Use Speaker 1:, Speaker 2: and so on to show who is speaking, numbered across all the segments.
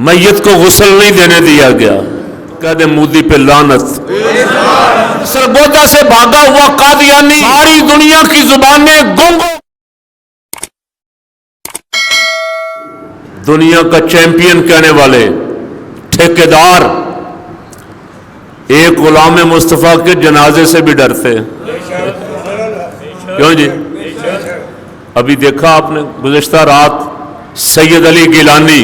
Speaker 1: میت کو غسل نہیں دینے دیا گیا، کہہ دے مودی پہ لعنت۔ سرگودا سے بھاگا ہوا قادیانی ساری دنیا کی زبانیں گونگو، دنیا کا چیمپئن کہنے والے ٹھیکیدار ایک غلام مصطفیٰ کے جنازے سے بھی ڈرتے ہیں۔ کیوں جی؟ ابھی دیکھا آپ نے گزشتہ رات سید علی گیلانی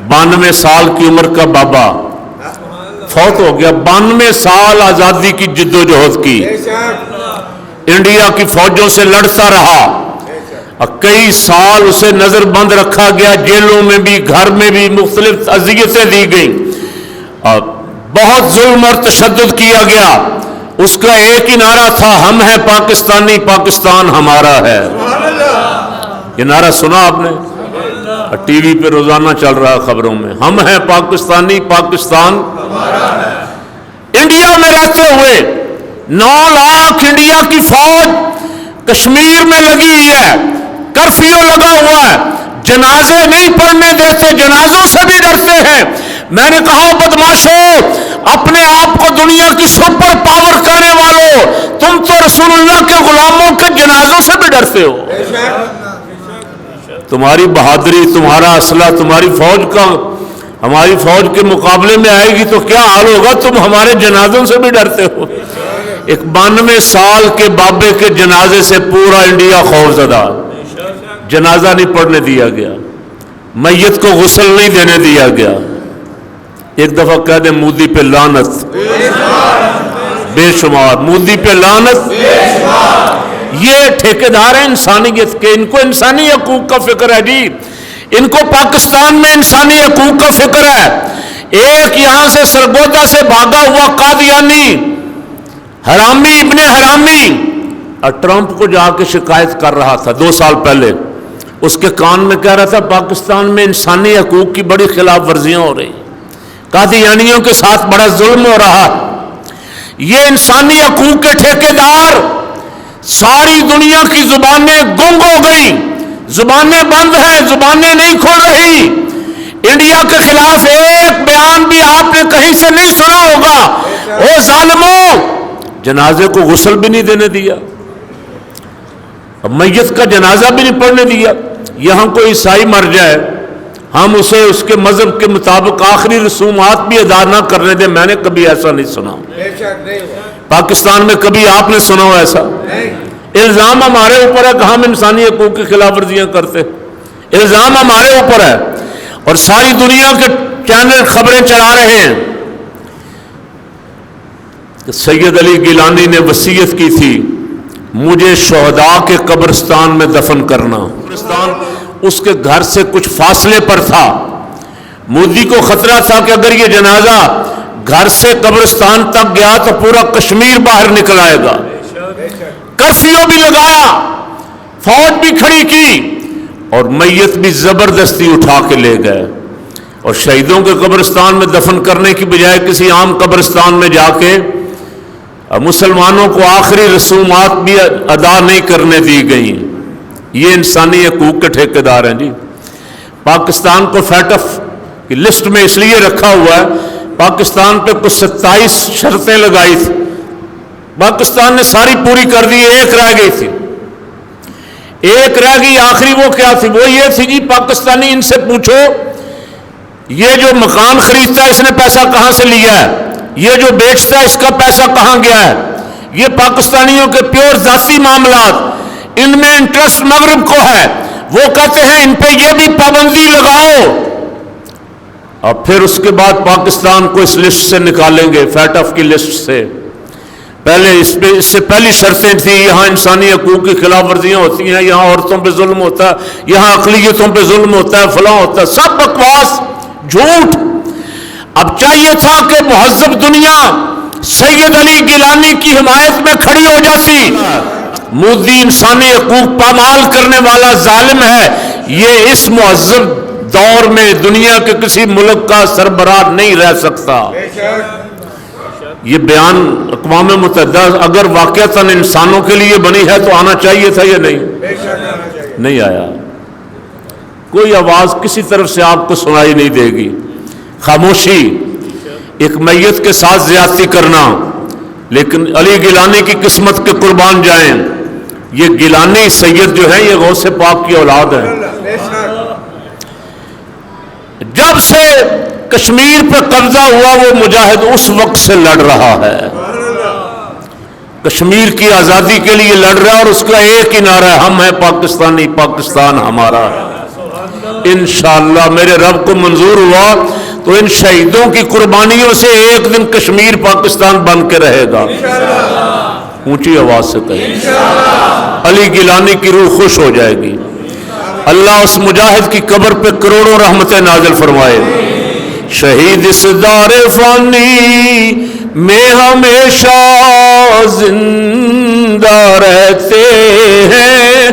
Speaker 1: 92 سال کی عمر کا بابا فوت ہو گیا۔ 92 سال آزادی کی جد و جہد کی، انڈیا کی فوجوں سے لڑتا رہا، کئی سال اسے نظر بند رکھا گیا، جیلوں میں بھی گھر میں بھی مختلف اذیتیں دی گئیں، بہت ظلم اور تشدد کیا گیا۔ اس کا ایک ہی نعرہ تھا، ہم ہیں پاکستانی، پاکستان ہمارا ہے۔ یہ نعرہ سنا آپ نے؟ ٹی وی پہ روزانہ چل رہا خبروں میں، ہم ہیں پاکستانی، پاکستان ہمارا ہے۔ انڈیا میں رہتے ہوئے 9 لاکھ انڈیا کی فوج کشمیر میں لگی ہوئی ہے، کرفیو لگا ہوا ہے، جنازے نہیں پڑھنے دیتے، جنازوں سے بھی ڈرتے ہیں۔ میں نے کہا بدماشو، اپنے آپ کو دنیا کی سپر پاور کہنے والوں، تم تو رسول اللہ کے غلاموں کے جنازوں سے بھی ڈرتے ہو۔ تمہاری بہادری، تمہارا اسلحہ، تمہاری فوج کا ہماری فوج کے مقابلے میں آئے گی تو کیا حال ہوگا؟ تم ہمارے جنازوں سے بھی ڈرتے ہو۔ ایک 92 سال کے بابے کے جنازے سے پورا انڈیا خوفزدہ، جنازہ نہیں پڑھنے دیا گیا، میت کو غسل نہیں دینے دیا گیا۔ ایک دفعہ کہہ دیں مودی پہ لعنت، بے شمار، مودی پہ لعنت۔ یہ ٹھیکیدار ہیں انسانیت کے، ان کو انسانی حقوق کا فکر ہے جی، ان کو پاکستان میں انسانی حقوق کا فکر ہے۔ ایک یہاں سے سرگودا سے بھاگا ہوا قادیانی حرامی ابن حرامی اور ٹرمپ کو جا کے شکایت کر رہا تھا 2 سال پہلے، اس کے کان میں کہہ رہا تھا پاکستان میں انسانی حقوق کی بڑی خلاف ورزیاں ہو رہی، قادیانیوں کے ساتھ بڑا ظلم ہو رہا۔ یہ انسانی حقوق کے ٹھیکیدار ساری دنیا کی زبانیں گنگ ہو گئی، زبانیں بند ہیں، زبانیں نہیں کھل رہی۔ انڈیا کے خلاف ایک بیان بھی آپ نے کہیں سے نہیں سنا ہوگا۔ او ظالموں، جنازے کو غسل بھی نہیں دینے دیا، میت کا جنازہ بھی نہیں پڑھنے دیا۔ یہاں کوئی عیسائی مر جائے، ہم اسے اس کے مذہب کے مطابق آخری رسومات بھی ادا نہ کرنے دیں، میں نے کبھی ایسا نہیں سنا۔ پاکستان میں کبھی آپ نے سنا ہو ایسا؟ الزام ہمارے اوپر ہے کہ ہم انسانی حقوق کی خلاف ورزیاں کرتے، الزام ہمارے اوپر ہے، اور ساری دنیا کے چینل خبریں چلا رہے ہیں کہ سید علی گیلانی نے وصیت کی تھی مجھے شہداء کے قبرستان میں دفن کرنا۔ قبرستان اس کے گھر سے کچھ فاصلے پر تھا، مودی کو خطرہ تھا کہ اگر یہ جنازہ گھر سے قبرستان تک گیا تو پورا کشمیر باہر نکل آئے گا۔ کرفیو بھی لگایا، فوج بھی کھڑی کی، اور میت بھی زبردستی اٹھا کے لے گئے، اور شہیدوں کے قبرستان میں دفن کرنے کی بجائے کسی عام قبرستان میں جا کے مسلمانوں کو آخری رسومات بھی ادا نہیں کرنے دی گئیں۔ یہ انسانی حقوق کے ٹھیکیدار ہیں جی۔ پاکستان کو فیٹف کی لسٹ میں اس لیے رکھا ہوا ہے، پاکستان پہ کچھ 27 شرطیں لگائی تھی، پاکستان نے ساری پوری کر دی، ایک رہ گئی تھی، ایک رہ گئی، آخری وہ کیا تھی؟ وہ یہ تھی جی پاکستانی ان سے پوچھو یہ جو مکان خریدتا ہے اس نے پیسہ کہاں سے لیا ہے، یہ جو بیچتا ہے اس کا پیسہ کہاں گیا ہے۔ یہ پاکستانیوں کے پیور ذاتی معاملات، ان میں انٹرسٹ مغرب کو ہے، وہ کہتے ہیں ان پہ یہ بھی پابندی لگاؤ، اور پھر اس کے بعد پاکستان کو اس لسٹ سے نکالیں گے، فیٹف کی لسٹ سے۔ پہلے اس سے پہلی شرطیں تھیں یہاں انسانی حقوق کی خلاف ورزیاں ہوتی ہیں، یہاں عورتوں پہ ظلم ہوتا ہے، یہاں اقلیتوں پہ ظلم ہوتا ہے، فلاں ہوتا ہے، سب بکواس، جھوٹ۔ اب چاہیے تھا کہ مہذب دنیا سید علی گیلانی کی حمایت میں کھڑی ہو جاتی۔ مودی انسانی حقوق پامال کرنے والا ظالم ہے، یہ اس مہذب دور میں دنیا کے کسی ملک کا سربراہ نہیں رہ سکتا۔ یہ بیان اقوام متحدہ اگر واقعتاً انسانوں کے لیے بنی ہے تو آنا چاہیے تھا یا نہیں؟ نہیں آیا۔ کوئی آواز کسی طرف سے آپ کو سنائی نہیں دے گی، خاموشی، ایک میت کے ساتھ زیادتی کرنا۔ لیکن علی گیلانی کی قسمت کے قربان جائیں، یہ گیلانی سید جو ہیں یہ غوث پاک کی اولاد ہے۔ جب سے کشمیر پہ قبضہ ہوا وہ مجاہد اس وقت سے لڑ رہا ہے، کشمیر کی آزادی کے لیے لڑ رہا ہے، اور اس کا ایک ہی نعرہ ہے، ہم ہیں پاکستانی، پاکستان ہمارا ہے۔ انشاءاللہ میرے رب کو منظور ہوا تو ان شہیدوں کی قربانیوں سے ایک دن کشمیر پاکستان بن کے رہے گا۔ اونچی آواز سے کہیں، علی گیلانی کی روح خوش ہو جائے گی۔ اللہ اس مجاہد کی قبر پہ کروڑوں رحمتیں نازل فرمائے۔ شہید اس دار فانی میں ہمیشہ زندہ رہتے ہیں،